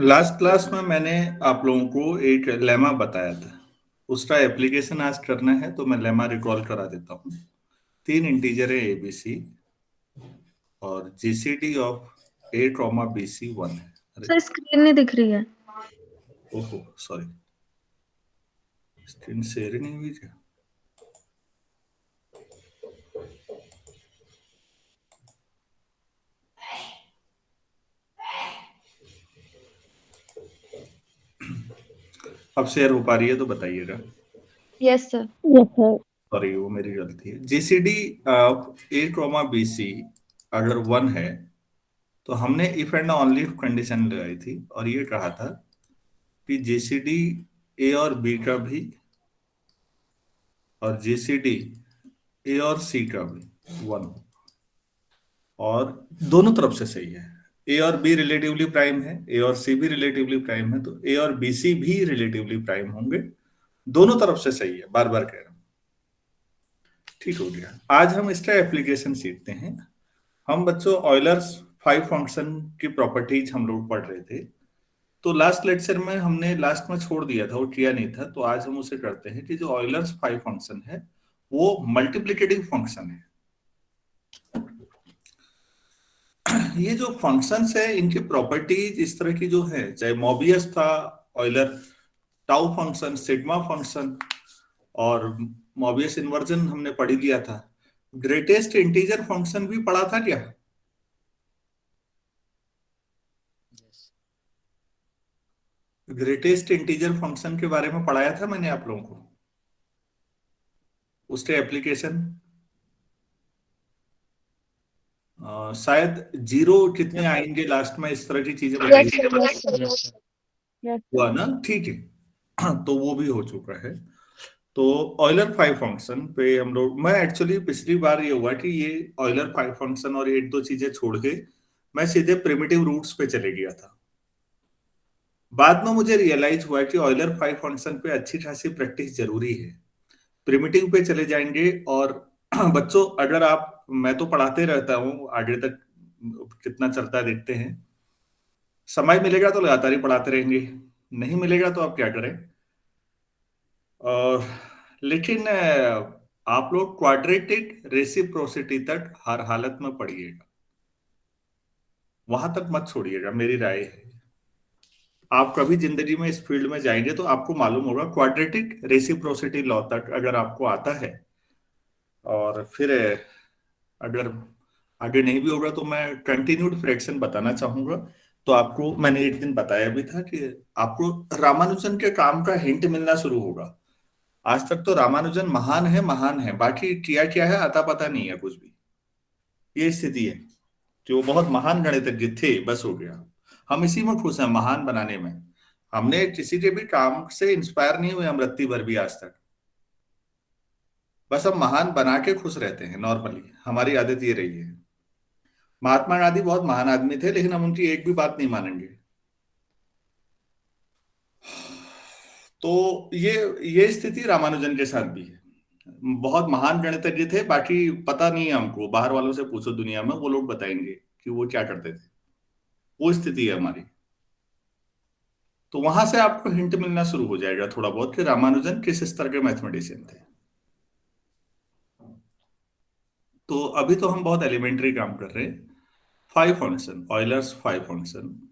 Last class में मैंने आप लोगों को एक लेमा बताया था। उसका एप्लीकेशन आज करना है, तो मैं लेमा रिकॉल करा देता हूँ। तीन इंटीजर है एबीसी और GCD of A trauma BC one है। अरे सर स्क्रीन नहीं दिख रही है। ओहो सॉरी, स्क्रीन शेयर ही नहीं हुई क्या? अब शेयर हो पा रही है तो बताइएगा। Yes sir. सॉरी, वो मेरी गलती है। GCD of A trauma BC अगर वन है तो हमने इफ एंड ओनली कंडीशन लगाई थी और ये कहा था कि जीसीडी ए और बी का भी और जीसीडी ए और सी का भी वन हो और दोनों तरफ से सही है। ए और बी रिलेटिवली प्राइम है, ए और सी भी रिलेटिवली प्राइम है, तो ए और बी सी भी रिलेटिवली प्राइम होंगे। दोनों तरफ से सही है, बार बार कह रहा हूं। ठीक हो गया। आज हम इसका एप्लीकेशन सीखते हैं। हम बच्चों ऑयलर्स फाइव फंक्शन की प्रॉपर्टीज हम लोग पढ़ रहे थे। तो लास्ट लेक्चर में हमने लास्ट में छोड़ दिया था, वो किया नहीं था, तो आज हम उसे करते हैं कि जो ऑयलर्स फाइव फंक्शन है वो मल्टीप्लिकेटिव फंक्शन है। ये जो फंक्शंस है इनकी प्रॉपर्टीज इस तरह की जो है, चाहे मोबियस था Euler, tau function, sigma function और मोबियस इन्वर्जन हमने पढ़ ही लिया था। ग्रेटेस्ट इंटीजर फंक्शन भी पढ़ा था क्या? ग्रेटेस्ट इंटीजर फंक्शन के बारे में पढ़ाया था मैंने आप लोगों को, उसके एप्लीकेशन। शायद जीरो कितने आएंगे लास्ट में, इस तरह की चीजें बताई yes sir, yes sir, yes हुआ सर। ना? ठीक है। तो वो भी हो चुका है। तो ऑयलर फाइव फंक्शन पे हम लोग, मैं एक्चुअली पिछली बार ये हुआ कि ये ऑयलर फाइव फंक्शन और एक दो चीजें छोड़ के मैं सीधे प्रिमिटिव रूट्स पे चले गया था। बाद में मुझे रियलाइज हुआ कि ऑयलर फाइव फंक्शन पे अच्छी खासी प्रैक्टिस जरूरी है। प्रिमिटिव पे चले जाएंगे और बच्चों अगर आप, मैं तो पढ़ाते रहता हूँ आगे तक, कितना चलता है देखते हैं। समय मिलेगा तो लगातार ही पढ़ाते रहेंगे, नहीं मिलेगा तो आप क्या करें। और लेकिन आप लोग क्वाड्रेटिक रेसिप्रोसिटी तक हर हालत में पढ़िएगा, वहां तक मत छोड़िएगा, मेरी राय है। आप कभी जिंदगी में इस फील्ड में जाएंगे तो आपको मालूम होगा, क्वाड्रेटिक रेसिप्रोसिटी लॉ तक अगर आपको आता है और फिर अगर आगे नहीं भी होगा तो मैं कंटिन्यूड फ्रैक्शन बताना चाहूंगा। तो आपको मैंने एक दिन बताया भी था कि आपको रामानुजन के काम का हिंट मिलना शुरू होगा। आज तक तो रामानुजन महान है महान है, बाकी किया क्या है आता पता नहीं है कुछ भी। ये स्थिति है कि वो बहुत महान गणितज्ञ थे, बस हो गया। हम इसी में खुश हैं, महान बनाने में। हमने किसी के भी काम से इंस्पायर नहीं हुए हम रत्ती भर भी आज तक। बस हम महान बना के खुश रहते हैं, नॉर्मली हमारी आदत ये रही है। महात्मा गांधी बहुत महान आदमी थे, लेकिन हम उनकी एक भी बात नहीं मानेंगे। तो ये स्थिति रामानुजन के साथ भी है। बहुत महान गणितज्ञ थे, बाकी पता नहीं है हमको, बाहर वालों से पूछो दुनिया में, वो लोग बताएंगे कि वो क्या करते थे। वो स्थिति है हमारी। तो वहां से आपको हिंट मिलना शुरू हो जाएगा थोड़ा बहुत कि रामानुजन किस स्तर के मैथमेटिशियन थे। तो अभी तो हम बहुत एलिमेंट्री काम कर रहे हैं। Phi function, Euler's phi function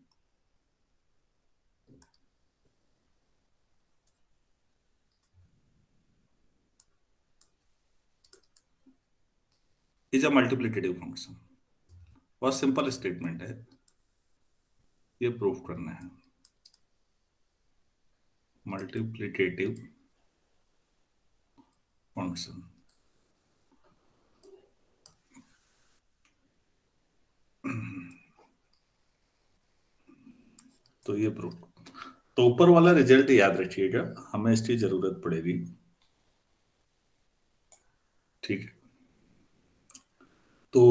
is a multiplicative function. बहुत सिंपल स्टेटमेंट है, ये प्रूफ करना है। मल्टीप्लिकेटिव फंक्शन, तो ये प्रूफ। तो ऊपर वाला रिजल्ट याद रखिएगा, हमें इसकी जरूरत पड़ेगी। ठीक है। तो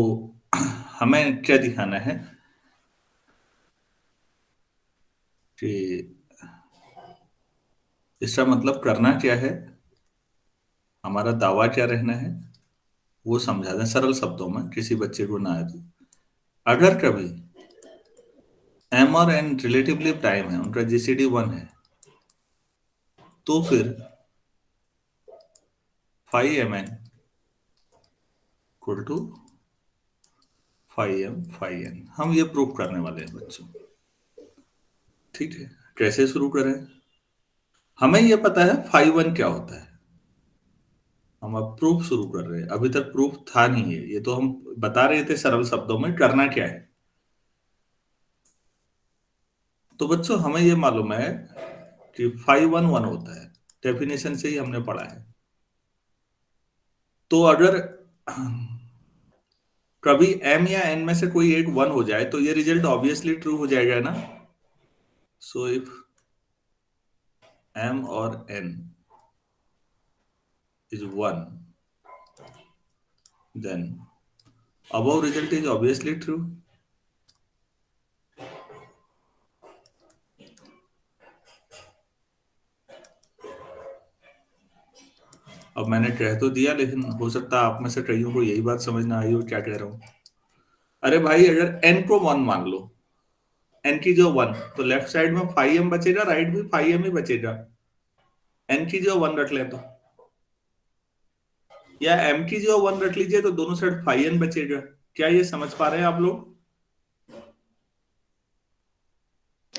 हमें क्या दिखाना है कि इसका मतलब करना क्या है, हमारा दावा क्या रहना है, वो समझा दें सरल शब्दों में, किसी बच्चे को ना आए तो। अगर कभी एम और एन रिलेटिवली प्राइम है, उनका जीसीडी 1 है, तो फिर phi M N equal to phi M phi N. हम ये प्रूव करने वाले हैं बच्चों। ठीक है, कैसे शुरू करें? हमें ये पता है फाइव वन क्या होता है। हम अब प्रूफ शुरू कर रहे हैं, अभी तक प्रूफ था नहीं है, ये तो हम बता रहे थे सरल शब्दों में करना क्या है। तो बच्चों हमें ये मालूम है कि फाइव वन वन होता है, डेफिनेशन से ही हमने पढ़ा है। तो अगर कभी m या n में से कोई एक वन हो जाए तो ये रिजल्ट ऑब्वियसली ट्रू हो जाएगा ना। सो इफ m और n is 1, then above result is obviously true. अब मैंने कह तो दिया, लेकिन हो सकता है आप में से कईयों को यही बात समझ ना आई हो क्या कह रहा हूं। अरे भाई, अगर n को 1 मान लो, n की जो 1, तो लेफ्ट साइड में 5m बचेगा, राइट भी 5m ही बचेगा। n की जो 1 रख ले तो, या m की जो 1 रख लीजिए, तो दोनों साइड 5n बचेगा। क्या ये समझ पा रहे हैं आप लोग?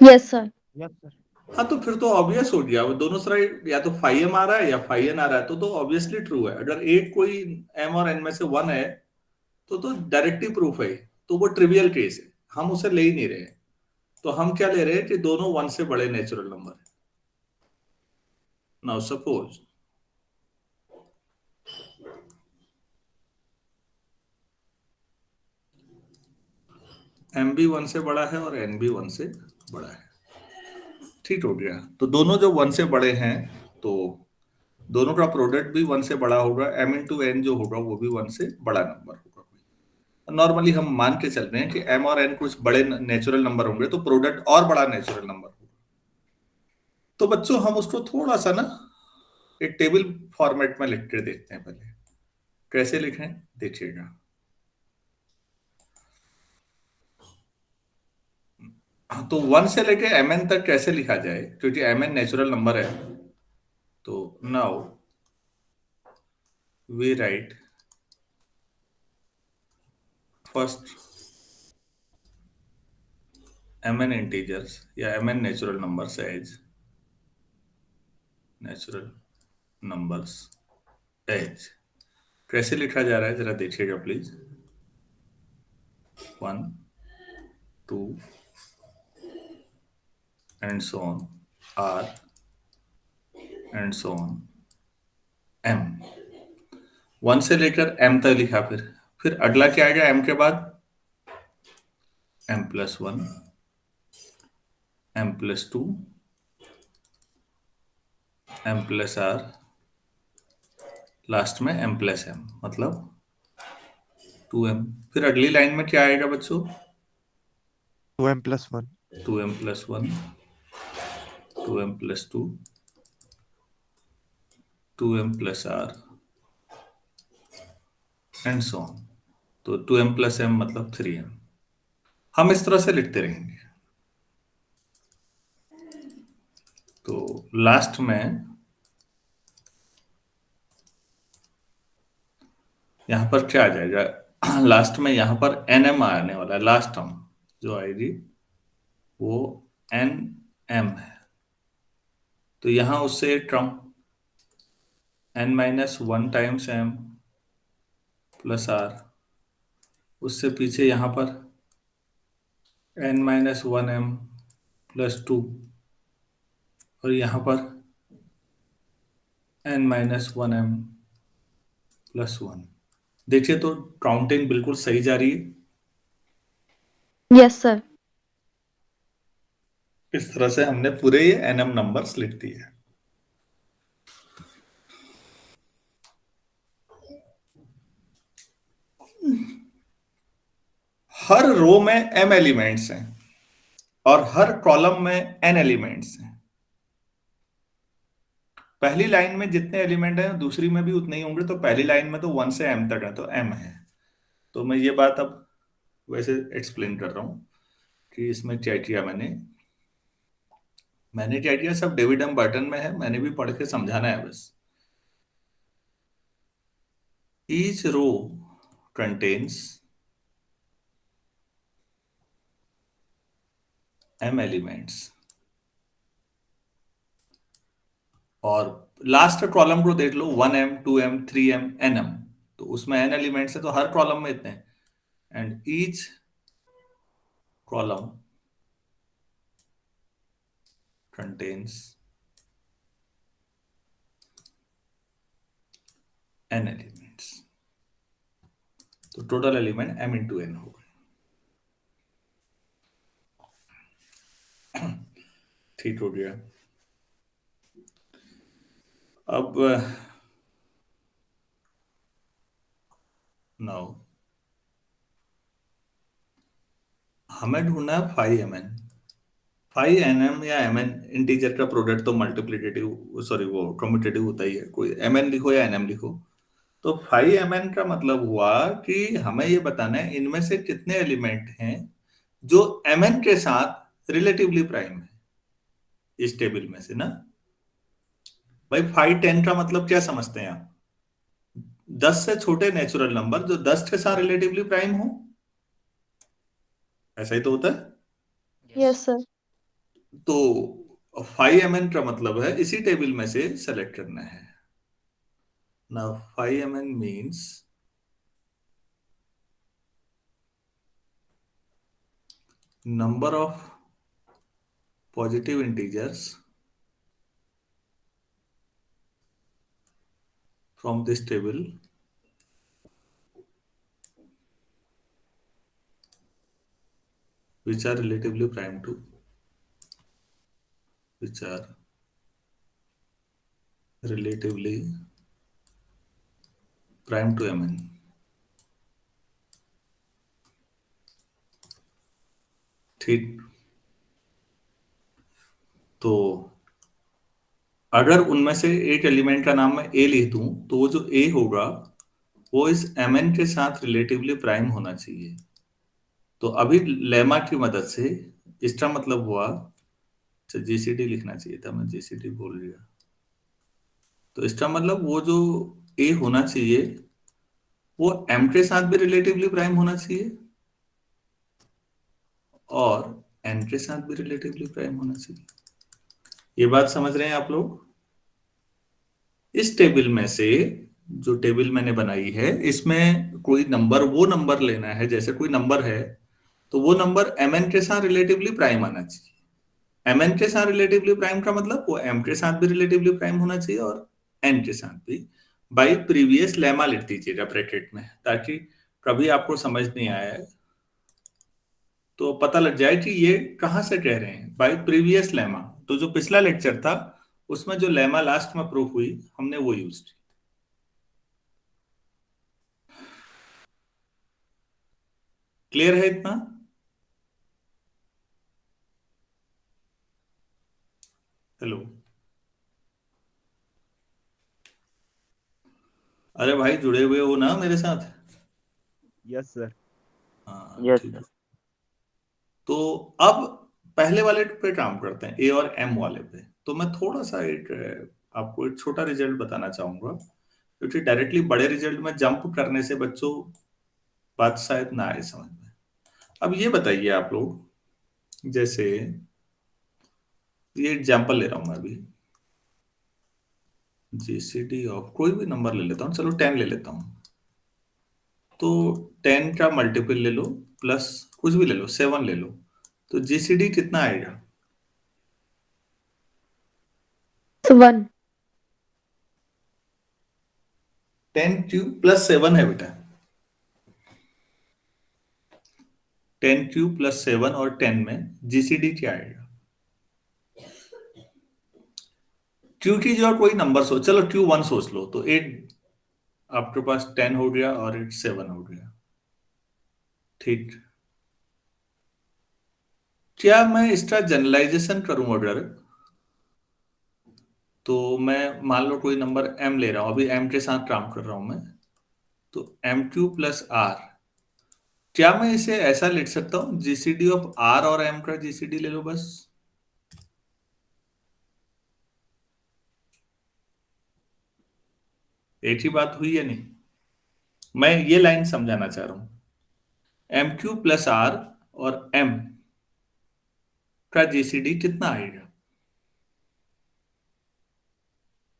Yes sir. Yes sir. हाँ, तो फिर तो ऑब्वियस हो गया, वो दोनों साइड या तो 5m आ रहा है या 5n आ रहा है, तो ऑब्वियसली ट्रू है। अगर एक कोई m और n में से 1 है तो डायरेक्टली प्रूफ है। तो वो ट्रिवियल केस है, हम उसे ले ही नहीं रहे। तो हम क्या ले रहे हैं कि दोनों 1 से बड़े नेचुरल नंबर है। नाउ सपोज m भी 1 से बड़ा है और n भी 1 से बड़ा है। ठीक हो गया, तो दोनों जो 1 से बड़े हैं, तो दोनों का प्रोडक्ट भी 1 से बड़ा होगा। m इंटू n जो होगा वो भी 1 से बड़ा नंबर होगा। नॉर्मली हम मान के चल रहे हैं कि m और n कुछ बड़े नेचुरल नंबर होंगे, तो प्रोडक्ट और बड़ा नेचुरल नंबर होगा। तो बच्चों हम उसको थोड़ा सा ना एक टेबल फॉर्मेट में लिख कर देखते हैं। पहले कैसे लिखें देखिएगा। तो 1 से लेके mn तक कैसे लिखा जाए, क्योंकि mn नेचुरल नंबर है। तो now we write first mn integers या mn natural numbers as natural numbers as. कैसे लिखा जा रहा है जरा देखिएगा please. 1 2 and so on, r and so on, m। 1 से लेकर m तक लिखा। फिर अगला क्या आएगा m के बाद? m plus 1, m plus 2, m plus r, last में m प्लस m, मतलब 2m। फिर अगली लाइन में क्या आएगा बच्चों? 2m plus 1, 2m plus 1, 2m plus 2, 2m plus r and so on. तो 2m प्लस m मतलब 3m। हम इस तरह से लिखते रहेंगे। तो लास्ट में यहां पर क्या आ जाएगा? लास्ट में यहां पर nm आने वाला है। लास्ट टर्म जो आएगी वो nm है। तो यहां उससे एक term n minus 1 times m plus r, उससे पीछे यहां पर n माइनस 1m प्लस 2, और यहां पर n माइनस 1m प्लस 1। देखिए तो काउंटिंग बिल्कुल सही जा रही है। Yes sir. इस तरह से हमने पूरे ये nm नंबर्स लिख दिए। हर रो में m एलिमेंट्स हैं और हर कॉलम में n एलिमेंट्स हैं। पहली लाइन में जितने एलिमेंट हैं दूसरी में भी उतने ही होंगे। तो पहली लाइन में तो 1 से m तक है, तो m है। तो मैं ये बात अब वैसे एक्सप्लेन कर रहा हूं कि इसमें क्या किया मैंने क्या किया, सब डेविड एम बर्टन में है, मैंने भी पढ़ के समझाना है बस। Each row contains m elements, और लास्ट कॉलम को देख लो, 1m 2m 3m nm, तो उसमें n एलिमेंट्स है तो हर कॉलम में इतने, and each column contains n elements, तो total element m into n होगा। ठीक हो गया। अब नाउ हमें ढूंढना है 5mn। 5nm या mn इंटीजर का प्रोडक्ट तो मल्टीप्लिकेटिव, सॉरी वो कम्यूटेटिव होता ही है, कोई mn लिखो या nm लिखो। तो 5mn का मतलब हुआ कि हमें ये बताना है इनमें से कितने एलिमेंट हैं जो mn के साथ रिलेटिवली प्राइम है इस टेबल में से ना। भाई 510 का मतलब क्या समझते हैं आप? 10 से छोटे नेचुरल नंबर जो 10 के साथ रिलेटिवली प्राइम हो, ऐसा ही तो होता है। Yes, Yes. sir. तो 5mn का मतलब है इसी टेबल में से सेलेक्ट करना है ना। 5mn means number of positive integers from this table which are relatively prime to mn। ठीक, तो अगर उनमें से एक एलिमेंट का नाम मैं ए लिख दूं तो वो जो ए होगा वो इस mn के साथ रिलेटिवली प्राइम होना चाहिए। तो अभी लेमा की मदद से इसका मतलब हुआ, अच्छा जीसीडी लिखना चाहिए था, मैं जीसीडी बोल गया। तो इसका मतलब वो जो ए होना चाहिए वो m के साथ भी रिलेटिवली प्राइम होना चाहिए और n के साथ भी रिलेटिवली प्राइम होना चाहिए। ये बात समझ रहे हैं आप लोग? इस टेबल में से, जो टेबल मैंने बनाई है, इसमें कोई नंबर, वो नंबर लेना है, जैसे कोई नंबर है तो वो नंबर mn के साथ रिलेटिवली प्राइम आना चाहिए। mn के साथ रिलेटिवली प्राइम का मतलब वो m के साथ भी रिलेटिवली प्राइम होना चाहिए और n के साथ भी। बाई प्रीवियस लेमा लिख दीजिएगा ब्रैकेट में, ताकि कभी आपको समझ नहीं आया तो पता लग जाए कि ये कहां से कह रहे हैं। बाई प्रीवियस लेमा, तो जो पिछला लेक्चर था उसमें जो लेमा लास्ट में प्रूफ हुई हमने वो यूज की। क्लियर है इतना? हेलो, अरे भाई जुड़े हुए हो ना मेरे साथ? Yes sir. हाँ Yes, ठीक sir. है। तो अब पहले वाले पे काम करते हैं, ए और एम वाले पे। तो मैं थोड़ा सा आपको एक छोटा रिजल्ट बताना चाहूंगा, क्योंकि डायरेक्टली बड़े रिजल्ट में जंप करने से बच्चों बात शायद ना आए समझ में। अब ये बताइए आप लोग, जैसे ये एग्जाम्पल ले रहा हूं मैं अभी, जीसीडी ऑफ कोई भी नंबर ले लेता हूँ, चलो 10 ले लेता हूँ। तो 10 का मल्टीपल ले लो, प्लस कुछ भी ले लो, 7 ले लो, तो जीसीडी कितना आएगा? 1. 10 क्यूब प्लस 7 है बेटा। 10 क्यूब प्लस 7 और 10 में जीसीडी क्या आएगा? क्यू की जगह कोई नंबर सोच, चलो क्यू 1 सोच लो, तो 8 आपके पास 10 हो गया और 8 7 हो गया। ठीक, क्या मैं इसका जनरलाइजेशन करूं अगर, तो मैं मान लो कोई नंबर m ले रहा हूं, अभी m के साथ काम कर रहा हूं मैं, तो m क्यू प्लस आर क्या मैं इसे ऐसा लिख सकता हूं, जीसीडी ऑफ आर और एम का जीसीडी ले लो बस। एक ही बात हुई या नहीं? मैं ये लाइन समझाना चाह रहा हूं, एम क्यू प्लस आर और एम का जीसीडी कितना आएगा?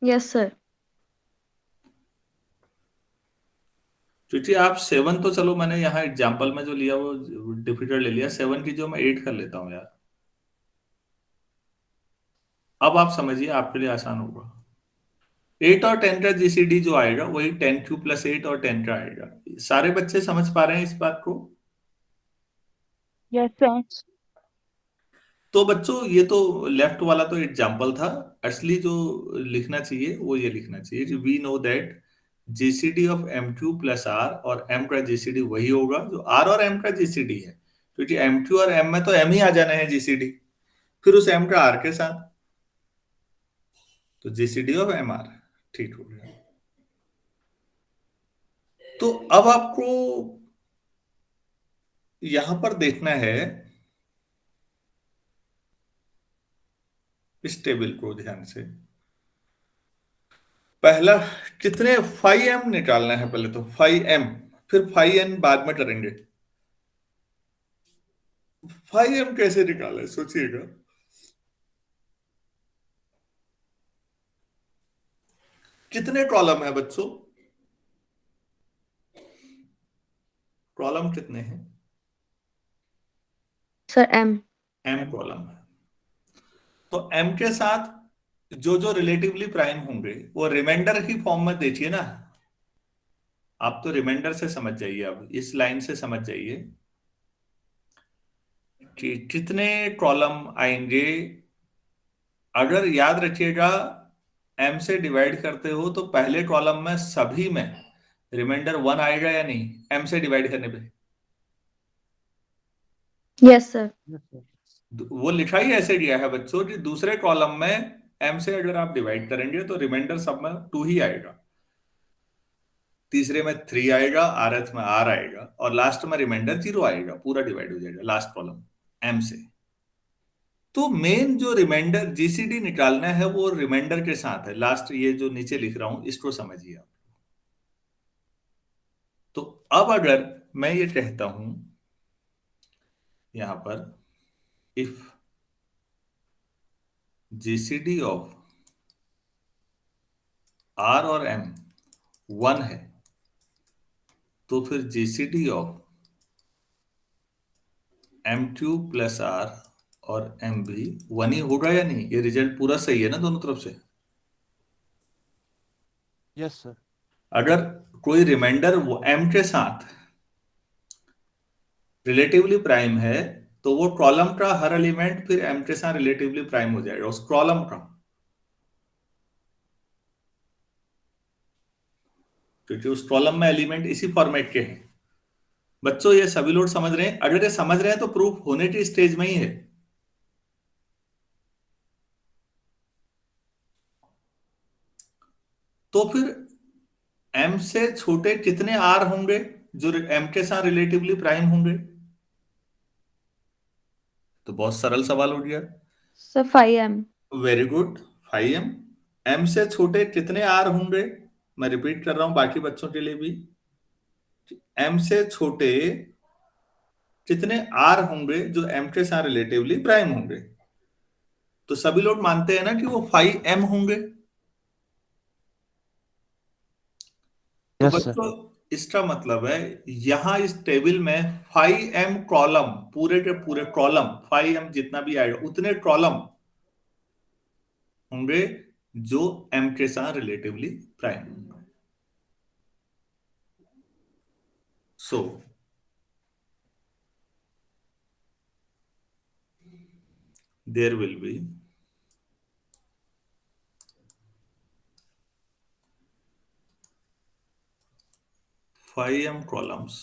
Yes, sir. क्योंकि आप सेवन तो चलो मैंने यहाँ एग्जाम्पल में जो लिया वो डिफिकल्ट ले लिया, सेवन की जो मैं एट कर लेता हूँ यार। अब आप समझिए, आपके लिए आसान होगा। एट और टेन का जीसीडी जो आएगा वही टेन क्यू प्लस एट और टेन का आएगा। सारे बच्चे समझ पा रहे हैं इस बात को? Yes, sir. तो बच्चों ये तो लेफ्ट वाला तो एग्जाम्पल था, असली जो लिखना चाहिए वो ये लिखना चाहिए, we know that GCD of M Q plus R और एम का जीसीडी वही होगा जो आर और एम का जीसीडी है, क्योंकि एम क्यू और एम में तो एम ही आ जाना है जीसीडी, फिर उस एम का आर के साथ, तो जीसीडी ऑफ एम आर। ठीक हो गया। तो अब आपको यहां पर देखना है इस टेबल को ध्यान से। पहला कितने फाइव एम निकालना है, पहले तो फाइव एम, फिर फाइव एन बाद में करेंगे। फाइव एम कैसे निकाले सोचिएगा। कितने कॉलम है बच्चों? कॉलम कितने हैं? Sir, M. एम कॉलम है। तो एम के साथ जो जो रिलेटिवली प्राइम होंगे वो रिमाइंडर की फॉर्म में देखिए ना। आप तो रिमाइंडर से समझ जाइए, अब इस लाइन से समझ जाइए कि कितने कॉलम आएंगे। अगर याद रखिएगा, एम से डिवाइड करते हो तो पहले कॉलम में सभी में रिमाइंडर वन आएगा या नहीं, एम से डिवाइड करने पे? Yes, sir. Yes, sir. वो लिखा ही ऐसे गया है बच्चों कि दूसरे कॉलम में एम से अगर आप डिवाइड करेंगे तो रिमाइंडर सब में टू ही आएगा, तीसरे में थ्री आएगा, आरएथ में आर आएगा, और लास्ट में रिमाइंडर जीरो आएगा, पूरा डिवाइड हो जाएगा लास्ट कॉलम एम से। तो मेन जो रिमाइंडर जीसीडी निकालना है वो रिमाइंडर के साथ है, लास्ट ये जो नीचे लिख रहा हूं इसको समझिए आप। तो अब अगर मैं ये कहता हूं यहां पर, इफ जीसीडी ऑफ आर और एम वन है, तो फिर GCD of M Q plus R और एम भी वन ही होगा या नहीं? ये रिजल्ट पूरा सही है ना दोनों तरफ से? Yes, sir. अगर कोई रिमाइंडर एम के साथ रिलेटिवली प्राइम है तो वो कॉलम का हर एलिमेंट फिर एम के साथ रिलेटिवली प्राइम हो जाएगा उस कॉलम का, क्योंकि उस कॉलम में एलिमेंट इसी फॉर्मेट के हैं। बच्चों ये सभी लोग समझ रहे हैं? अगर ये समझ रहे हैं तो प्रूफ होने की स्टेज में ही है। तो फिर एम से छोटे कितने आर होंगे जो एम के साथ रिलेटिवली प्राइम होंगे? तो बहुत सरल सवाल हो गया। Sir, 5M. Very good, phi M. M से छोटे कितने आर होंगे? मैं रिपीट कर रहा हूं बाकी बच्चों के लिए भी, एम से छोटे कितने आर होंगे जो एम के साथ रिलेटिवली प्राइम होंगे? तो सभी लोग मानते हैं ना कि वो फाइव एम होंगे। तो Yes, sir. बच्चों इसका मतलब है यहां इस टेबल में फाइव एम कॉलम, पूरे के पूरे कॉलम फाइव एम जितना भी आएगा उतने कॉलम होंगे जो एम के साथ रिलेटिवली प्राइम होंगे। So there will be phi M columns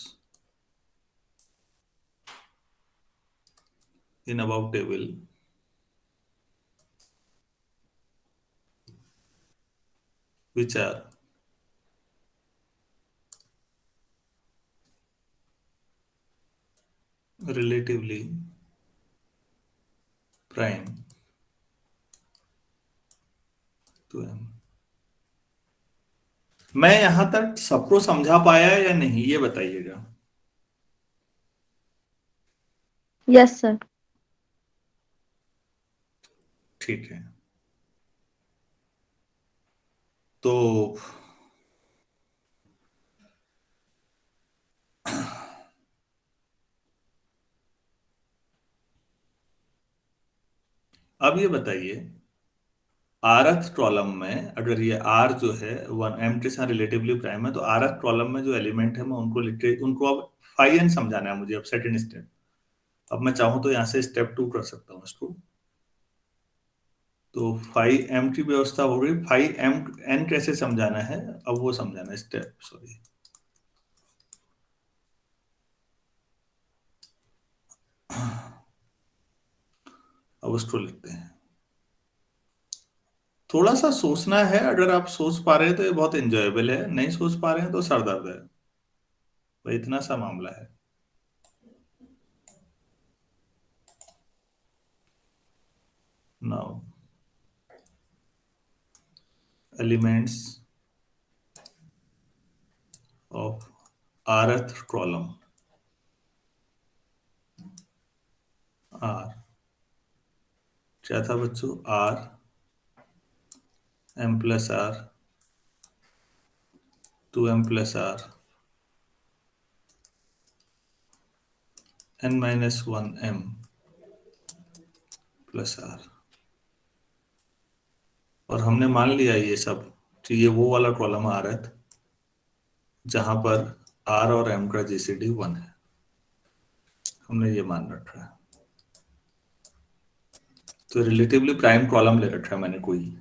in above table which are relatively prime to M. मैं यहां तक सबको समझा पाया या नहीं, ये बताइएगा। Yes, sir. ठीक है, तो अब ये बताइए, आरथ कॉलम में अगर ये आर जो है वन एम के साथ रिलेटिवली प्राइम है, तो आरथ कॉलम में जो एलिमेंट है मैं उनको लिख के उनको अब फाई एन समझाना है मुझे, अब सेकंड स्टेप। अब मैं चाहूं तो यहां से स्टेप 2 कर सकता हूं इसको। तो फाई एम की व्यवस्था हो गई, फाई एम एन कैसे समझाना है अब वो समझाना है, स्टेप सॉरी। अब उसको लिखते हैं। थोड़ा सा सोचना है, अगर आप सोच पा रहे हैं तो ये बहुत एंजॉयबल है, नहीं सोच पा रहे हैं तो सरदर्द है, भाई इतना सा मामला है। Now elements of rth column are, क्या था बच्चों, R M plus R two M plus R N minus one M plus R. और हमने मान लिया ये सब कि ये वो वाला कॉलम आ रहा है जहां पर आर और एम का जीसीडी 1 है, हमने ये मान रखा है। तो रिलेटिवली प्राइम कॉलम ले रखा है मैंने कोई,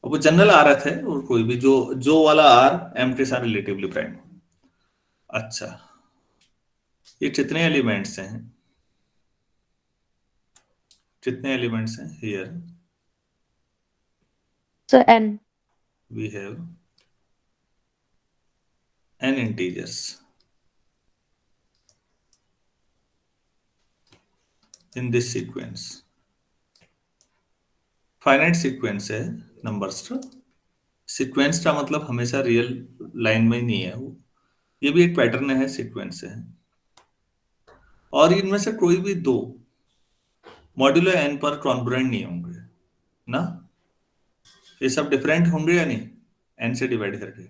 और वो जनरल आर है, और कोई भी जो जो वाला आर एम के साथ रिलेटिवली प्राइम। अच्छा, ये कितने एलिमेंट्स हैं, कितने एलिमेंट्स हैं here? Sir, N. We have n integers in this sequence. Finite sequence है नंबर्स का। सीक्वेंस का मतलब हमेशा रियल लाइन में ही नहीं है वो, ये भी एक पैटर्न है, सीक्वेंस है। और इनमें से कोई भी दो मॉड्यूलो एन पर कॉन्ग्रुएंट नहीं होंगे ना, ये सब डिफरेंट होंगे या नहीं एन से डिवाइड करके,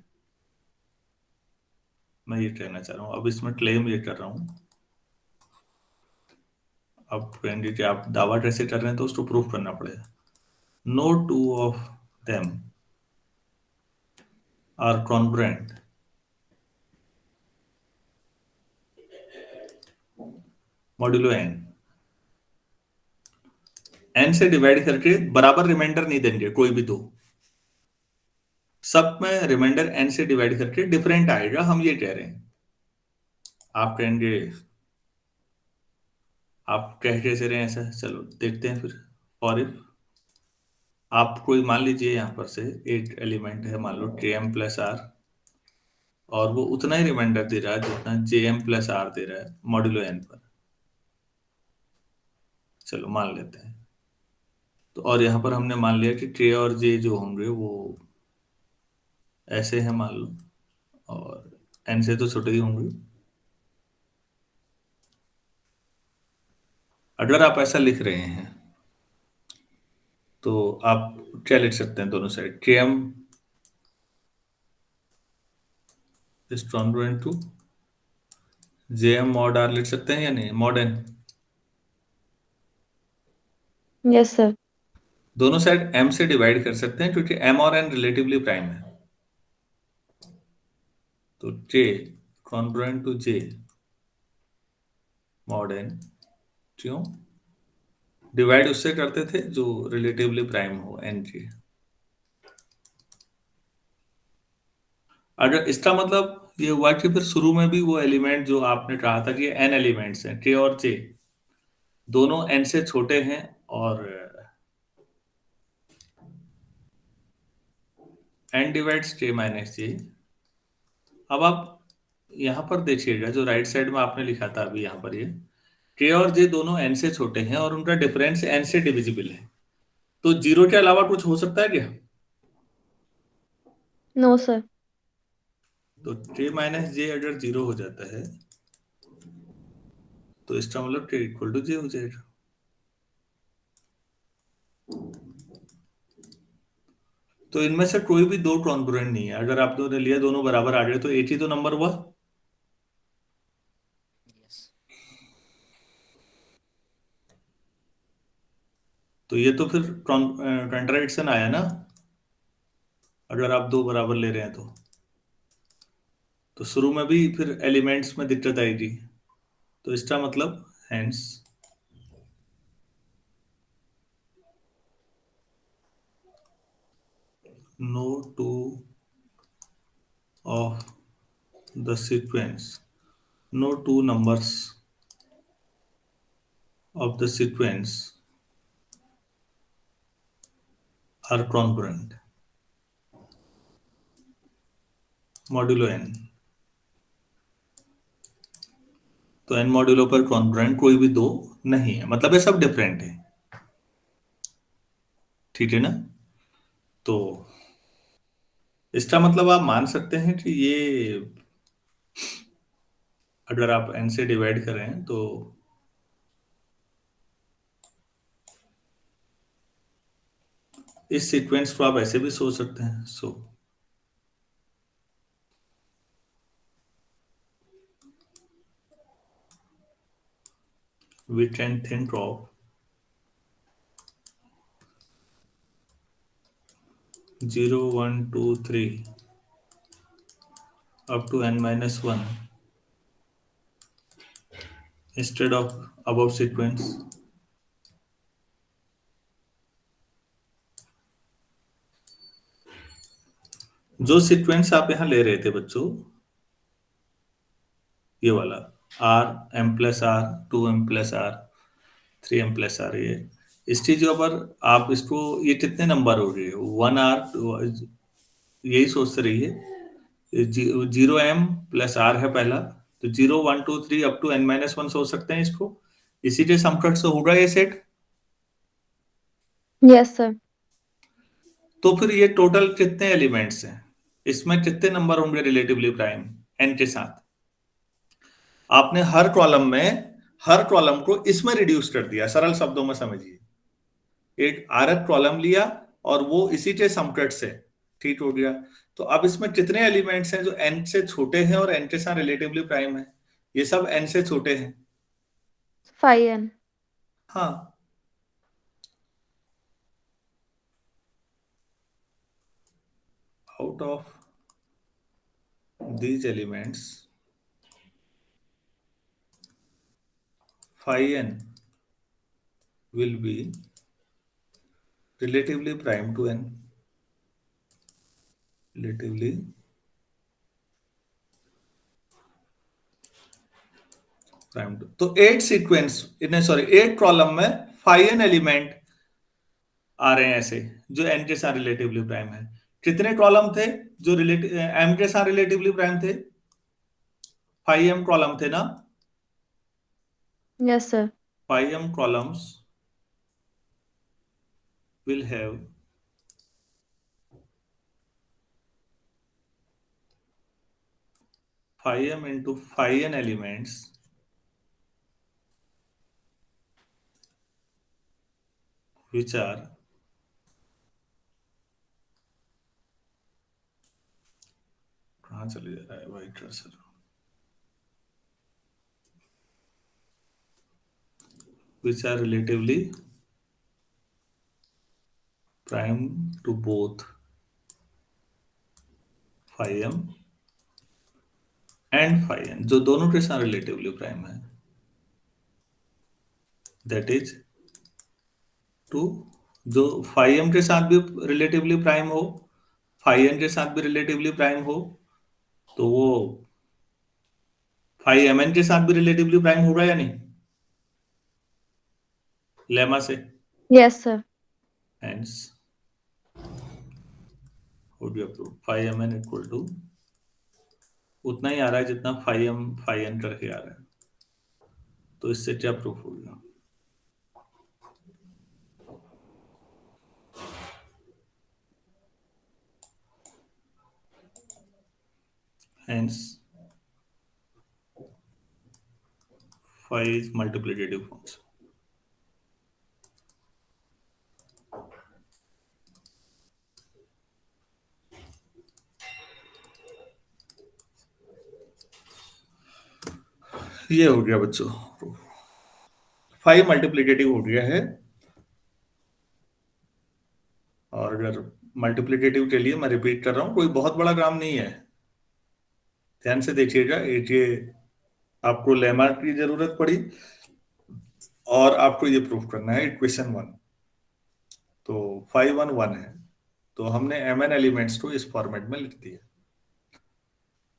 मैं ये कहना चाह रहा हूं। अब इसमें क्लेम ये कर रहा हूं, अब कहेंगे कि आप दावा कैसे कर रहे हैं तो उसको प्रूफ करना पड़ेगा। No two of them are congruent modulo N. N से डिवाइड करके बराबर रिमाइंडर नहीं देंगे कोई भी दो, सब में रिमाइंडर एन से डिवाइड करके डिफरेंट आएगा, हम ये कह रहे हैं। आप कहेंगे आप कह कैसे रहे हैं ऐसा, चलो देखते हैं फिर। और इफ आप कोई मान लीजिए यहां पर से एक एलिमेंट है, मान लो के एम प्लस आर, और वो उतना ही रिमाइंडर दे रहा है जितना जे एम प्लस आर दे रहा है मॉड्यूलो एन पर, चलो मान लेते हैं। तो और यहां पर हमने मान लिया कि के और जे जो होंगे वो ऐसे हैं मान लो, और एन से तो छोटे ही होंगे। अगर आप ऐसा लिख रहे हैं तो आप क्या लिख सकते हैं दोनों side, K M is congruent to J M mod R लिख सकते हैं या नहीं, मॉड एन। Yes, sir. दोनों साइड एम से डिवाइड कर सकते हैं क्योंकि एम और एन रिलेटिवली प्राइम है। तो j congruent to j mod n, क्यों डिवाइड उससे करते थे जो रिलेटिवली प्राइम हो एन के। अगर इसका मतलब ये हुआ कि फिर शुरू में भी वो एलिमेंट जो आपने कहा था कि एन एलिमेंट्स हैं, के और जे दोनों एन से छोटे हैं, और एन डिवाइड्स के माइनस जे। अब आप यहां पर देखिएगा जो राइट साइड में आपने लिखा था अभी यहां पर, ये के और जे दोनों एन से छोटे हैं और उनका डिफरेंस एन से डिविजिबल है, तो जीरो के अलावा कुछ हो सकता है क्या? No sir. तो के माइनस जे अगर जीरो हो जाता है तो इसका मतलब के इक्वल टू जे हो जाएगा। तो इनमें से कोई भी दो कॉन्ग्रुएंट नहीं है। अगर आपने लिया दोनों बराबर आ गए तो एक ही तो नंबर हुआ। तो ये तो फिर कॉन्ट्राडिक्शन आया ना, अगर आप दो बराबर ले रहे हैं तो शुरू में भी फिर एलिमेंट्स में दिक्कत आएगी। तो इसका मतलब hence no two of the sequence, no two numbers of the sequence are congruent modulo n। तो n मॉड्यूलो पर कॉन्ग्रुएंट कोई भी दो नहीं है, मतलब ये सब डिफरेंट है। ठीक है ना? तो इसका मतलब आप मान सकते हैं कि ये अगर आप n से डिवाइड करें तो इस सीक्वेंस को आप ऐसे भी सोच सकते हैं। सो we can think of 0 1 2 3 up to n minus 1 instead of above sequence। जो सीक्वेंस आप यहां ले रहे थे बच्चों, ये वाला R M plus R, two M plus R, three M plus R, ये इस चीजों पर आप इसको, ये कितने नंबर हो गए? वन आर, यही सोचते रहिए। जीरो एम प्लस आर है पहला, तो zero one two three up to N minus one सोच सकते हैं इसको। इसी के समकक्ष होगा ये सेट। Yes sir. तो फिर ये टोटल कितने एलिमेंट्स हैं, इसमें कितने नंबर होंगे रिलेटिवली प्राइम एन के साथ? आपने हर कॉलम को इसमें रिड्यूस कर दिया। सरल शब्दों में समझिए, एक आरत कॉलम लिया और वो इसी के समकक्ष है। ठीक हो गया। तो अब इसमें कितने एलिमेंट्स हैं जो n से छोटे हैं और n के साथ रिलेटिवली प्राइम है? ये सब n से छोटे हैं। 5n। हाँ, out of these elements phi n will be relatively prime to n, relatively prime to। तो 8 सीक्वेंस इन्हें, सॉरी 8 कॉलम में phi n एलिमेंट आ रहे हैं ऐसे जो n के साथ रिलेटिवली प्राइम है। कितने कॉलम थे जो रिलेटिव m के साथ रिलेटिवली प्राइम थे? 5m कॉलम थे ना? Yes sir. 5m columns will have phi m into phi n elements which are कहाँ चले जा रहा है भाई cursor? which are relatively prime to both phi m and phi n, जो दोनों के साथ रिलेटिवली प्राइम है। दैट इज टू, जो phi m के साथ भी रिलेटिवली प्राइम हो, phi n के साथ भी रिलेटिवली प्राइम हो, तो वो phi mn के साथ भी रिलेटिवली प्राइम होगा या नहीं, लेमा से? Yes sir. Hence would be approved phi mn equal to उतना ही आ रहा है जितना phi m phi n करके आ रहा है। तो इससे क्या प्रूफ हो गया? Hence phi is multiplicative function. ये हो गया बच्चों, फाइव मल्टीप्लिकेटिव हो गया है। और अगर मल्टीप्लिकेटिव के लिए मैं रिपीट कर रहा हूं, कोई बहुत बड़ा काम नहीं है, ध्यान से देखिएगा। ये आपको लेमा की जरूरत पड़ी और आपको ये प्रूफ करना है इक्वेशन 1। तो 5 1 1 है, तो हमने mn एलिमेंट्स को इस फॉर्मेट में लिख दिया।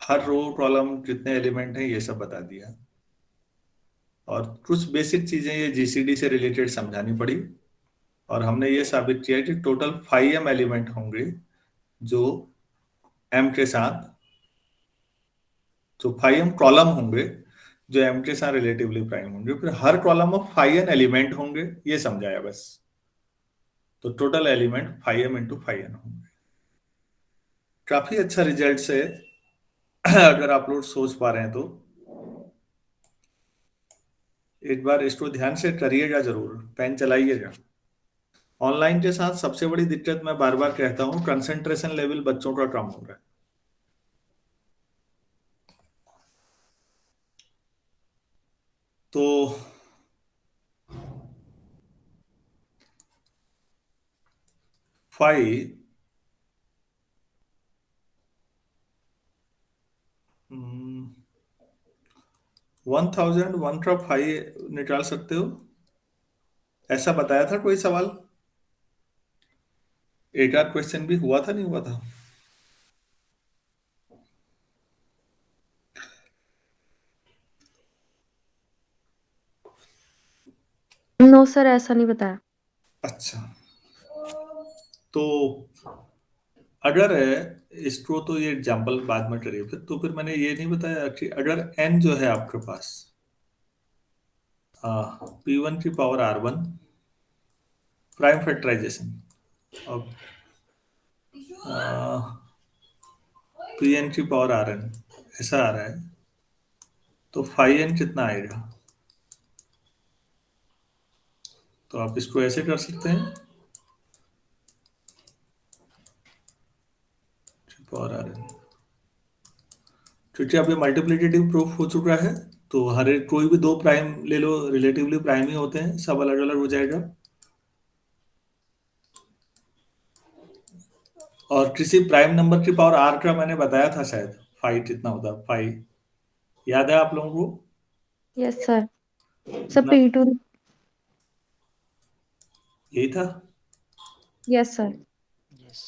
हर रो कॉलम कितने एलिमेंट हैं ये सब बता दिया, और कुछ बेसिक चीजें ये जीसीडी से रिलेटेड समझानी पड़ी। और हमने ये साबित किया कि टोटल 5m एलिमेंट होंगे, जो m के साथ, तो 5m कॉलम होंगे जो m के साथ रिलेटिवली प्राइम होंगे। फिर हर कॉलम में 5n एलिमेंट होंगे, ये समझाया बस। तो total element 5m into 5n होंगे। काफी अच्छा रिजल्ट है अगर आप लोग सोच पा रहे हैं तो। एक बार इसको ध्यान से करिएगा, जरूर पेन चलाइएगा। ऑनलाइन के साथ सबसे बड़ी दिक्कत, मैं बार बार कहता हूं, कंसंट्रेशन लेवल बच्चों का कम हो रहा है। तो फाइव 1001 का 5 निकाल सकते हो, ऐसा बताया था कोई सवाल? एक आध क्वेश्चन भी हुआ था, नहीं हुआ था? नो सर, ऐसा नहीं बताया। अच्छा, तो अगर इसको, तो ये एग्जांपल बाद में करिए फिर। तो फिर मैंने ये नहीं बताया कि अगर n जो है आपके पास p1 की पावर r1 प्राइम फैक्टराइजेशन, अब pn की पावर rn ऐसा आ रहा है, तो phi n कितना आएगा? तो आप इसको ऐसे कर सकते हैं, पावर rn, क्योंकि अब ये मल्टीप्लिकेटिव प्रूफ हो चुका है। तो हर एक कोई भी दो प्राइम ले लो, रिलेटिवली प्राइम ही होते हैं, सब अलग अलग हो जाएगा। और किसी प्राइम नंबर की पावर r का मैंने बताया था शायद, फाइव कितना होता है, फाइव, याद है आप लोगों को? Yes sir. सर कितना? P2। यही था। Yes sir. Yes.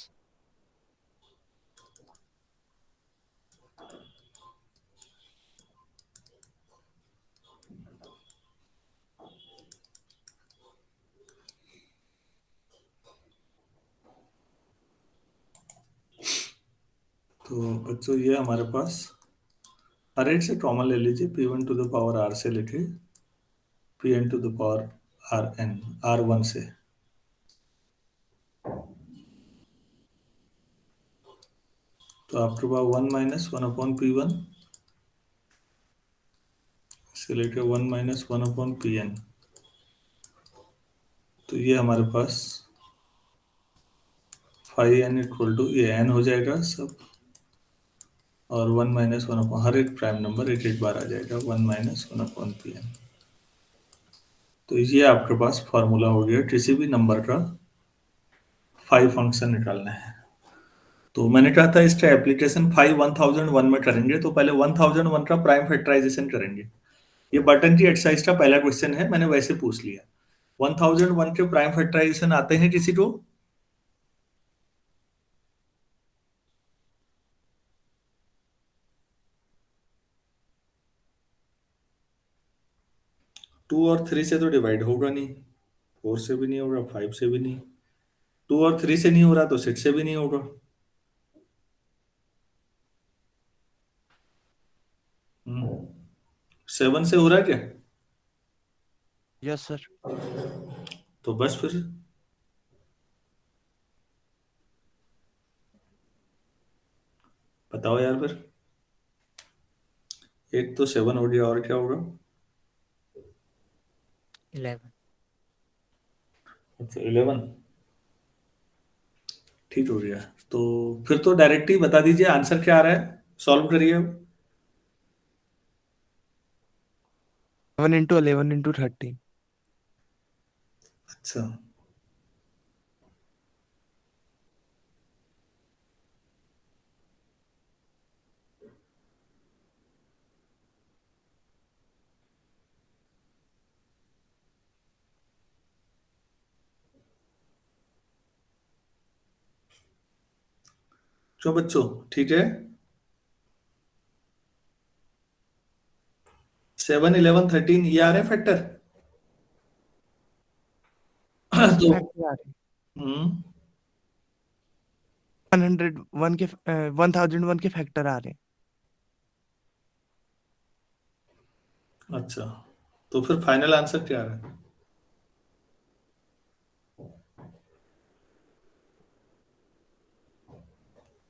तो बच्चों ये हमारे पास हर एक से कॉमन ले लीजिए, p1 to the power r से लेके pn to the power rn, r1 से। तो आपके पास 1 माइनस 1 अपॉन p1 से लेके 1 माइनस 1 अपॉन pn। तो ये हमारे पास 5n इक्वल टू, ये n हो जाएगा सब, और 1 माइनस 1 अपॉन हर एक प्राइम नंबर एक एक बार आ जाएगा, 1 माइनस 1 अपॉन pn। तो ये आपके पास फॉर्मूला हो गया किसी भी नंबर का 5 फंक्शन निकालना है। तो मैंने कहा था इसका एप्लीकेशन 1001 में करेंगे, तो पहले 1001 का प्राइम फैक्टराइजेशन करेंगे। ये बटन की एक्सरसाइज का पहला क्वेश्चन है, मैंने वैसे पूछ लिया। 1001 के प्राइम फैक्टराइजेशन आते हैं किसी को? टू और थ्री से तो डिवाइड होगा नहीं, फोर से भी नहीं होगा, फाइव से भी नहीं, टू और थ्री से नहीं हो रहा तो सिक्स से भी नहीं होगा। सेवन से हो रहा है क्या? Yes sir. तो बस फिर बताओ यार फिर। एक तो 7 हो गया, और क्या होगा? 11। अच्छा 11। ठीक हो गया। तो फिर तो डायरेक्ट ही बता दीजिए आंसर क्या आ रहा है, सॉल्व करिए। 7 इंटू 11 इंटू 13। अच्छा क्यों बच्चों, ठीक है? 7, 11, 13 ये आ रहे हैं फैक्टर। यस तो फैक्टर आ रहे हैं। हम्म 101 के 1001 के फैक्टर आ रहे हैं। अच्छा, तो फिर फाइनल आंसर क्या आ रहा है?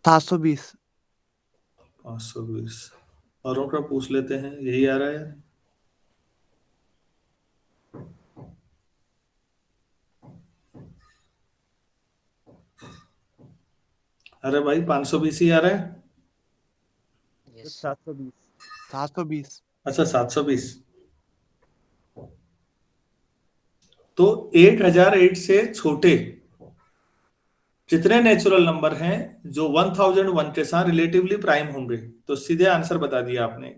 720। 520। औरों का पूछ लेते हैं, यही आ रहा है यार। अरे भाई 520 ही आ रहा है। Sir yes 720। 720। अच्छा 720। तो 8008 से छोटे जितने नेचुरल नंबर हैं जो 1001 के साथ रिलेटिवली प्राइम होंगे, तो सीधे आंसर बता दिया आपने।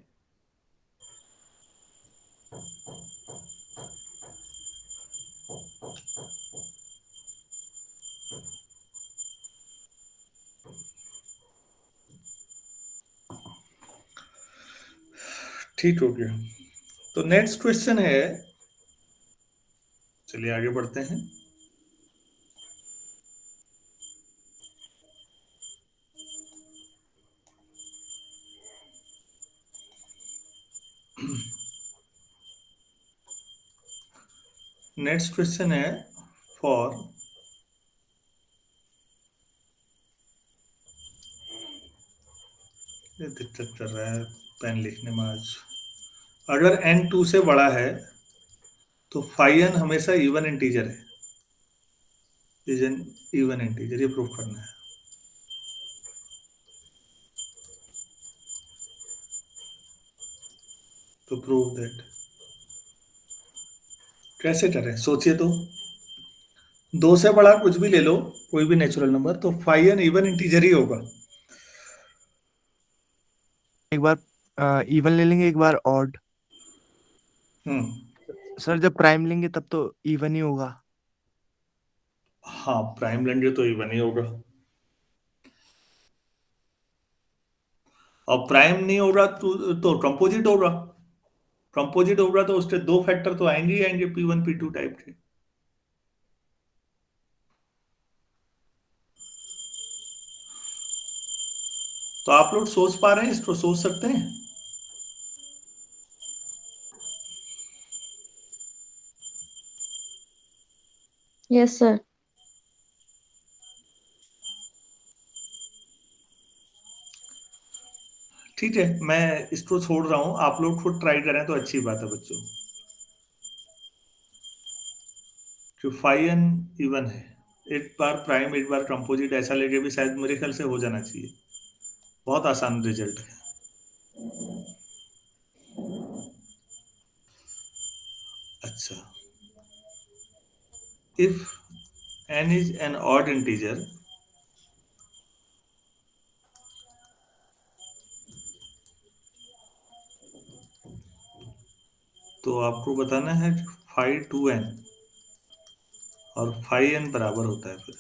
ठीक हो गया। तो नेक्स्ट क्वेश्चन है, चलिए आगे बढ़ते हैं। नेक्स्ट क्वेश्चन है फॉर, ये दिक्कत कर रहा है पेन लिखने में आज। अगर n 2 से बड़ा है तो फाइ n हमेशा इवन इंटीजर है, इज एन इवन इंटीजर, ये प्रूव करना है। तो प्रूव दैट, कैसे करें सोचिए तो। 2 से बड़ा कुछ भी ले लो, कोई भी नेचुरल नंबर, तो फाइ n इवन इंटीजर ही होगा। एक बार इवन ले लेंगे, एक बार ऑड। हम्म सर जब प्राइम लेंगे तब तो इवन ही होगा। हाँ प्राइम लेंगे तो इवन ही होगा। और प्राइम नहीं होगा तो कंपोजिट होगा। कंपोजिट होगा तो उसके दो फैक्टर तो आएंगे ही आएंगे, P1 P2 टाइप के। तो आप लोग सोच पा रहे हैं इसको, सोच सकते हैं? Yes sir. ठीक है, मैं इसको छोड़ रहा हूं, आप लोग खुद ट्राई करें तो अच्छी बात है बच्चों। जो फाइ n इवन है, एक बार प्राइम एक बार कंपोजिट ऐसा लेके भी शायद मेरे ख्याल से हो जाना चाहिए। बहुत आसान रिजल्ट है। अच्छा, if n is an odd integer, तो आपको बताना है फाइ 2n और फाइ n बराबर होता है फिर।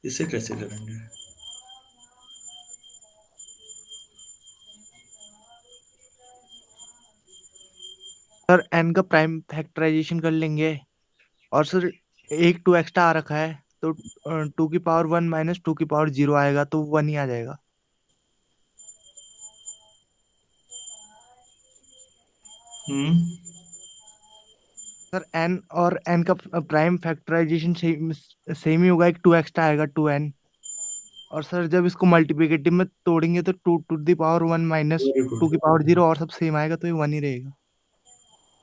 इसे कैसे करेंगे? सर एन का प्राइम फैक्टराइजेशन कर लेंगे। और सर एक 2 एक्स्ट्रा आ रखा है, तो 2 की पावर 1 माइनस 2 की पावर 0 आएगा, तो 1 ही आ जाएगा। हम्म सर n और n का प्राइम फैक्टराइजेशन सेम ही होगा, एक 2 एक्स्ट्रा आएगा 2n। और सर जब इसको मल्टीप्लिकेटिव में तोड़ेंगे तो 2 to the power 1 minus very 2 की पावर 0 गुड। और सब सेम आएगा, तो ये 1 ही रहेगा।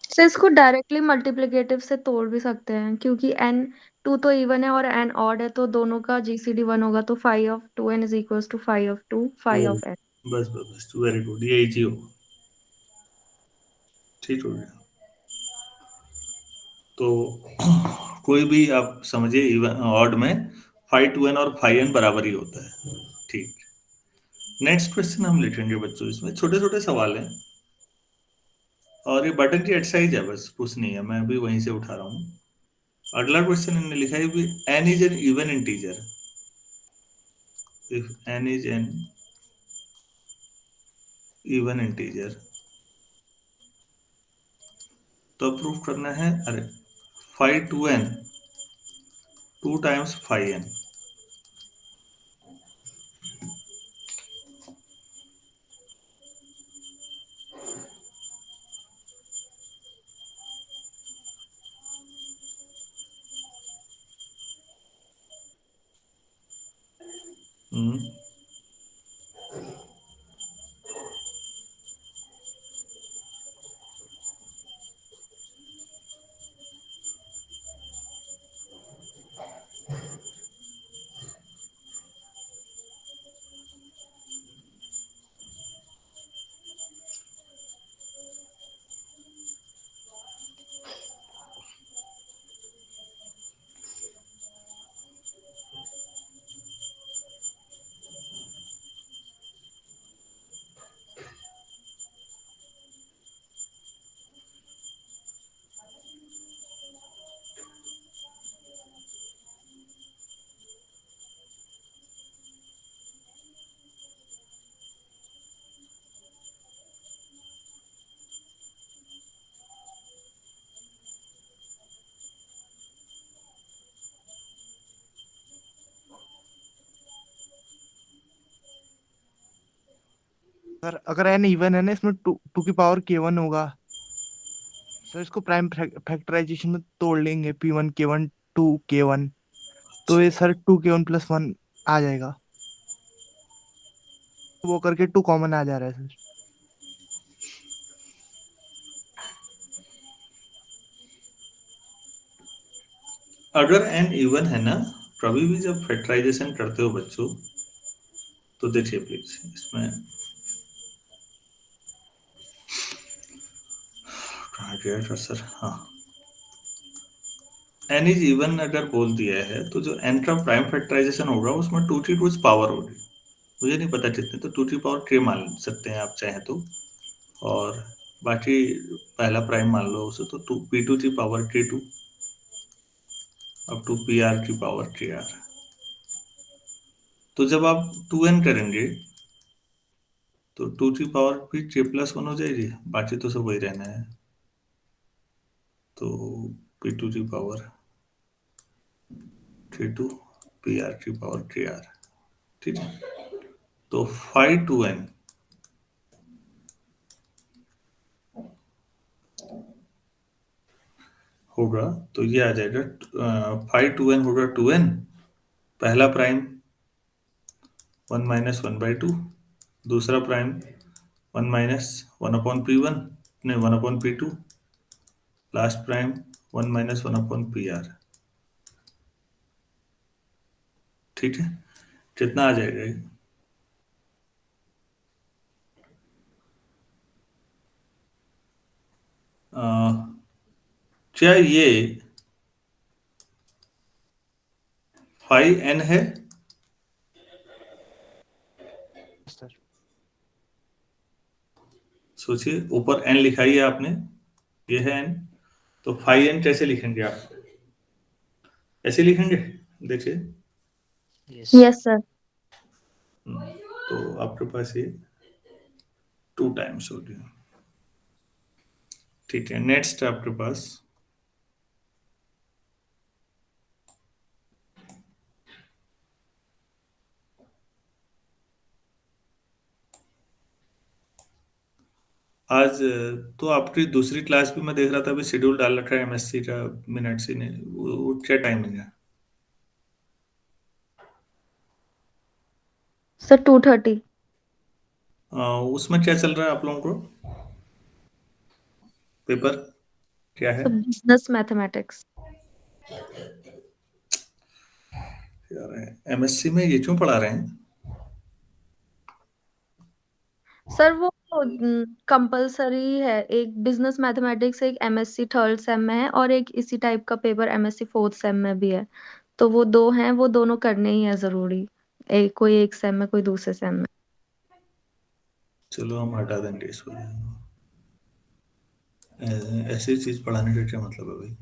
सर इसको डायरेक्टली मल्टीप्लिकेटिव से तोड़ भी सकते हैं, क्योंकि n 2 तो इवन है और n ऑड है, तो दोनों का जीसीडी 1 होगा, तो 5 of 2n is equals to 5 of 2 5 of n। बस बस बस, वेरी गुड, ये इजी हो, ठीक हो गया। तो कोई भी आप समझिए इवन ऑड में 5 2n और 5n बराबर ही होता है, ठीक। नेक्स्ट क्वेश्चन हम लिखेंगे बच्चों, इसमें छोटे छोटे सवाल हैं और ये बटन की एक्सरसाइज है, बस कुछ नहीं है, मैं भी वहीं से उठा रहा हूँ। अगला क्वेश्चन इन्होंने लिखा है कि n is an even integer, if n is an even integer, तो प्रूव करना है, अरे 5 2n 2 टाइम्स 5n। हम्म सर अगर n इवन है ना, इसमें 2 की पावर k1 होगा। सर इसको प्राइम फैक्टराइजेशन में तोड़ लेंगे, p1 k1 2 k1, तो ये सर 2 k1 + 1 आ जाएगा। वो करके 2 कॉमन आ जा रहा है सर। अगर n इवन है ना, कभी भी जब फैक्टराइजेशन करते हो बच्चों, तो देखिए प्लीज इसमें कहाँ गया कर्सर, हाँ, n इज इवन अगर बोल दिया है, तो जो n का प्राइम फैक्टराइजेशन होगा उसमें 2 की कुछ पावर होगी, मुझे नहीं पता कितने, तो 2 की पावर k मान सकते हैं आप चाहें तो, और बाकी पहला प्राइम मान लो उसे, तो p2 की पावर k2 अब टू pr की पावर kr। तो जब आप 2n करेंगे तो 2 की पावर भी k+1 हो जाएगी, बाकी तो सब वही रहना है, तो p2 की पावर k2 pr की पावर kr, ठीक है। तो 5 2n होगा, तो ये आ जाएगा 5 2n होगा 2n, पहला प्राइम 1 - 1/2, दूसरा प्राइम 1 - 1/p1, नहीं 1/p2, लास्ट प्राइम 1 - 1/pr, ठीक है। कितना आ जाएगा ये? अ, क्या ये 5n है? सर सोचिए, ऊपर n लिखा ही है आपने, ये है n, तो 5n कैसे लिखेंगे आप? ऐसे लिखेंगे, देखिए। yes, yes sir. तो आपके पास ये 2 टाइम्स हो गया, ठीक है। नेक्स्ट आपके पास आज तो आपकी दूसरी क्लास भी मैं देख रहा था, अभी शेड्यूल डाल रखा है एमएससी का, मीनाक्षी ने, वो क्या टाइमिंग है? सर 2:30। उसमें क्या चल रहा है आप लोगों को? पेपर क्या है? Sir business mathematics. यार एमएससी में ये क्यों पढ़ा रहे हैं? सर वो कंपलसरी है, एक बिजनेस मैथमेटिक्स एक एमएससी थर्ड सेम में है और एक इसी टाइप का पेपर एमएससी फोर्थ सेम में भी है। तो वो दो हैं, वो दोनों करने ही है जरूरी, एक कोई एक सेम में कोई दूसरे सेम में। चलो हम हटा देंगे इसको। ऐसी चीज पढ़ाने का क्या मतलब है भाई?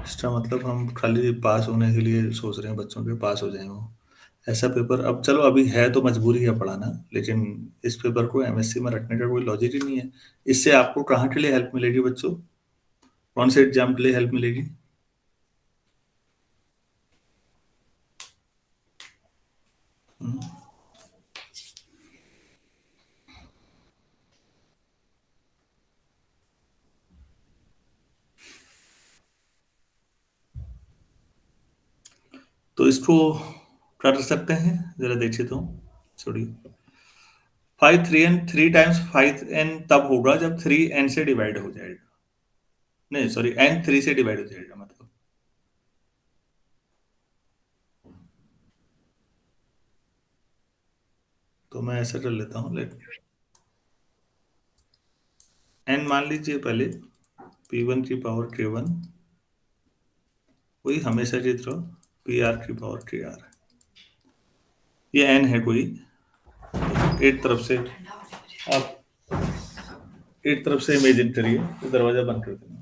इसका मतलब हम खाली पास होने के लिए सोच रहे हैं, बच्चों के पास हो जाएं वो। ऐसा पेपर अब चलो अभी है तो मजबूरी है पढ़ाना, लेकिन इस पेपर को एमएससी में रखने का कोई लॉजिक ही नहीं है। इससे आपको कहाँ के लिए हेल्प मिलेगी बच्चों? कौन से एग्जाम के लिए हेल्प मिलेगी? हम्म? तो इसको कर सकते हैं, जरा देखिए तो। सॉरी, 5 3n 3 टाइम्स 5n तब होगा जब 3n से डिवाइड हो जाएगा। नहीं सॉरी, n 3 से डिवाइड हो जाएगा मतलब। तो मैं ऐसा कर लेता हूँ, लेट n मान लीजिए पहले p1 की पावर k1, वही हमेशा की तरह pr की पावर kr। ये n है कोई, एक तरफ से आप एक तरफ से इमेजिन करिए, तो दरवाजा बंद कर देना।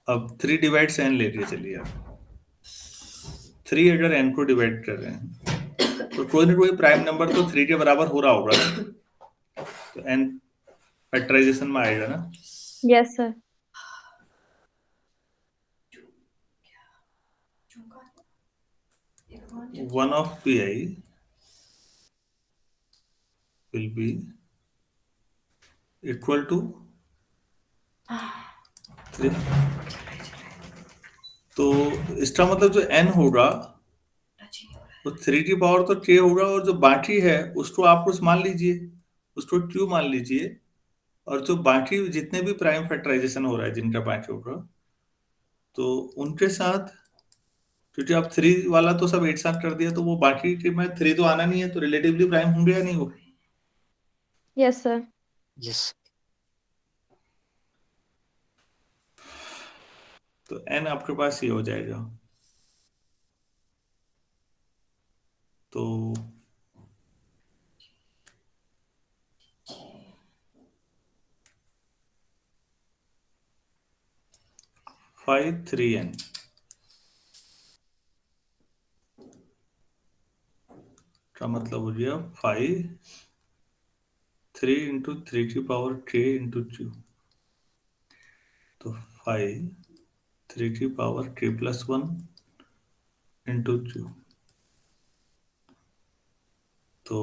अब 3 डिवाइड से n लेके चलिए आप। 3 अगर n को डिवाइड कर रहे हैं तो कोई ना कोई प्राइम नंबर तो 3 के बराबर हो रहा होगा ना, तो n फैक्टराइजेशन में आएगा ना। Yes sir. One of pi will be equal to 3। तो इसका मतलब जो n होगा तो 3 की पावर तो k होगा, और जो बाकी है उसको आप कुछ मान लीजिए, उसको q मान लीजिए। और जो बाकी जितने भी प्राइम फैक्टराइजेशन हो रहा है जिनका बाकी होगा, तो उनके साथ, क्योंकि आप 3 वाला तो सब एक साथ कर दिया, तो वो बाकी के में 3 तो आना नहीं है, तो रिलेटिवली प्राइम होंगे या नहीं वो? Yes sir. यस। तो n आपके पास ये हो जाएगा। तो 5 3n का मतलब हो गया 5 3 इंटू 3 की पावर k इंटू q। तो 5 3 की power k plus 1 into q। तो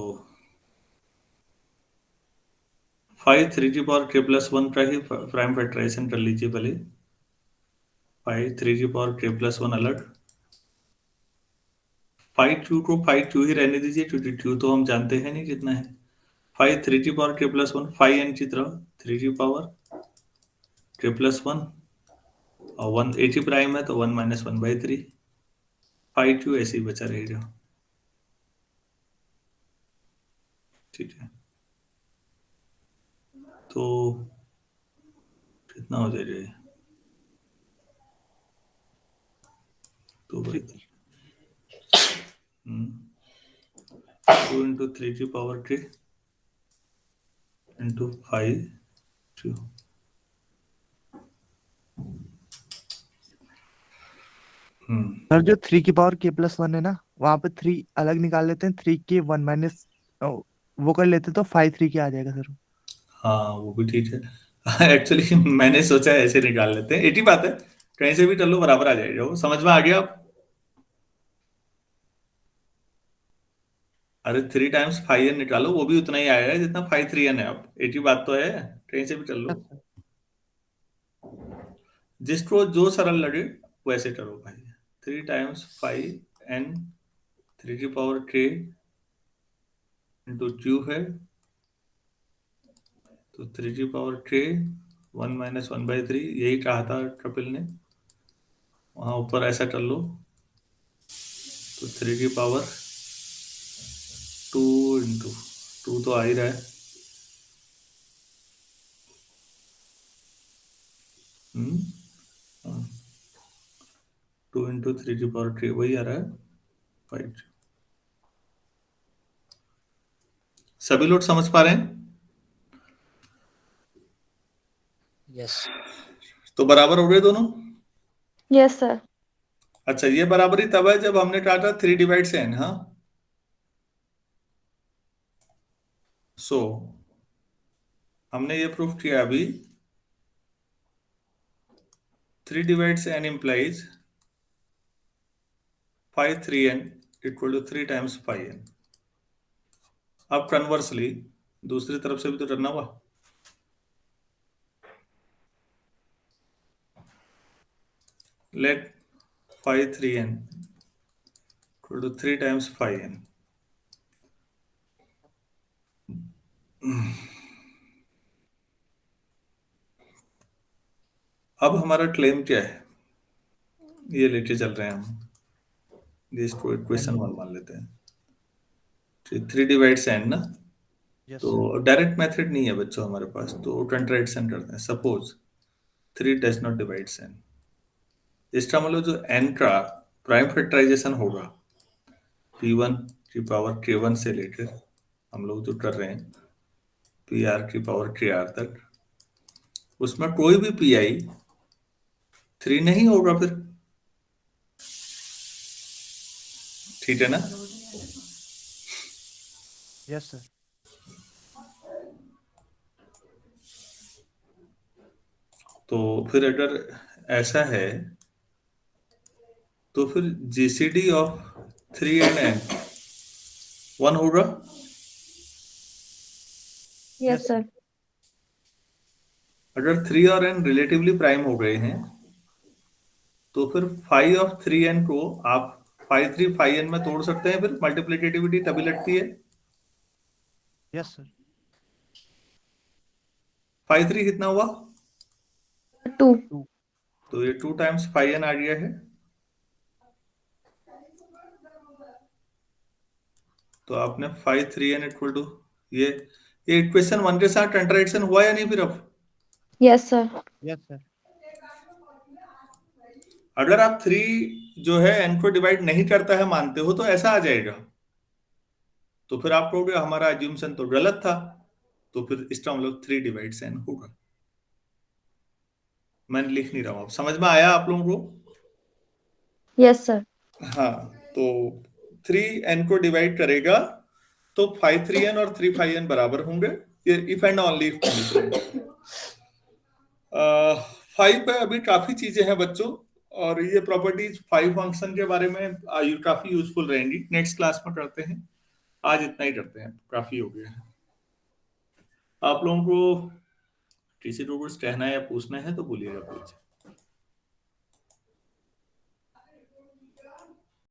5 3 की पावर k प्लस 1 का ही प्राइम फैक्टराइजेशन कर लीजिए पहले। 5 3 की पावर k प्लस 1 अलग, 5q को 5q ही रहने दीजिए, क्योंकि q तो हम जानते हैं नहीं कितना है। 5 3 की पावर k प्लस 1 5n की तरह 3 की पावर k प्लस 1, और 1 एक ही प्राइम है तो 1 माइनस 1/3। 5q ऐसे ही बचा रहेगा। ठीक है, तो कितना हो जाएगा ये? तो भाई 2 इंटू 3 की power k into 5q। Sir जो 3 की पावर k प्लस 1 है ना, वहां पे 3 अलग निकाल लेते हैं, 3 के 1 माइनस वो कर लेते हैं, तो 5 3 के आ जाएगा सर। हाँ वो भी ठीक है। एक्चुअली मैंने सोचा ऐसे निकाल लेते हैं, एक ही बात है। कहीं से भी कर लो बराबर आ जाएगा। वो समझ में आ गया आप? अरे 3 टाइम्स 5n निकालो, वो भी उतना ही आएगा जितना 5 3n है। अब एक ही बात तो है, कहीं से भी कर लो। Yes sir. जिसको जो सरल लगे वैसे करो भाई। 3 टाइम्स 5n 3 की पावर k इंटू q है, तो 3 की पावर k 1 माइनस 1/3, यही कहा था कपिल ने। वहां ऊपर ऐसा कर लो, तो 3 की पावर 2 इंटू 2 तो आ ही रहा है। हम्म 2 इंटू 3 की पावर k वही आ रहा है 5। सभी लोग समझ पा रहे हैं? यस तो बराबर हो गए दोनों। Yes sir. अच्छा, ये बराबरी तब है जब हमने कहा था 3 डिवाइड से n। हाँ, सो हमने ये प्रूफ किया अभी, 3 डिवाइड से n implies 5 3n equal to 3 times 5n। अब कन्वर्सली दूसरी तरफ से भी तो करना हुआ। Let 5 3n equal to 3 times 5n। अब हमारा क्लेम क्या है, ये लेके चल रहे हैं हम। इसको इक्वेशन 1 मान लेते हैं। 3 डिवाइड से n ना, यस तो सर। डायरेक्ट मेथड नहीं है बच्चों हमारे पास, तो कंट्राडिक्शन करते हैं। Suppose 3 does not divide n, इसका मतलब जो n का प्राइम फैक्टराइजेशन होगा p1 की पावर k1 से लेकर हम लोग जो कर रहे हैं pr की पावर kr तक, उसमें कोई भी pi 3 नहीं होगा फिर, ठीक है ना? Yes sir. तो फिर अगर ऐसा है तो फिर जीसीडी ऑफ 3 एंड n 1 होगा। Yes yes sir. सर। अगर 3 और n रिलेटिवली प्राइम हो गए हैं तो फिर 5 ऑफ 3n को आप 5 3 5n में तोड़ सकते हैं, फिर मल्टीप्लिकेटिविटी तभी लगती है। Yes sir. 5 3 कितना हुआ? 2। 2। तो ये 2 टाइम्स 5n आ गया है। तो आपने 5 3n इक्वल टू ये इक्वेशन 1 के साथ कंट्राडिक्शन हुआ या नहीं फिर? अब यस सर। Yes sir. अगर आप 3 जो है n को डिवाइड नहीं करता है मानते हो तो ऐसा आ जाएगा, तो फिर आप कहोगे हमारा एज्यूमशन तो गलत था, तो फिर इसका मतलब 3 डिवाइड n होगा। मैं लिख नहीं रहा हूं, अब समझ में आया आप लोगों को? Yes sir. हाँ, तो 3 n को डिवाइड करेगा तो 5 3n और 3 5n बराबर होंगे, ये if and only if condition. 5 पे अभी काफी चीजें हैं बच्चों, और ये प्रॉपर्टीज 5 फंक्शन के बारे में काफी यूजफुल रहेंगी, नेक्स्ट क्लास में करते हैं। आज इतना ही करते हैं, काफी हो गया है। आप लोगों को किसी को कुछ कहना है या पूछना है तो बोलिएगा प्लीज।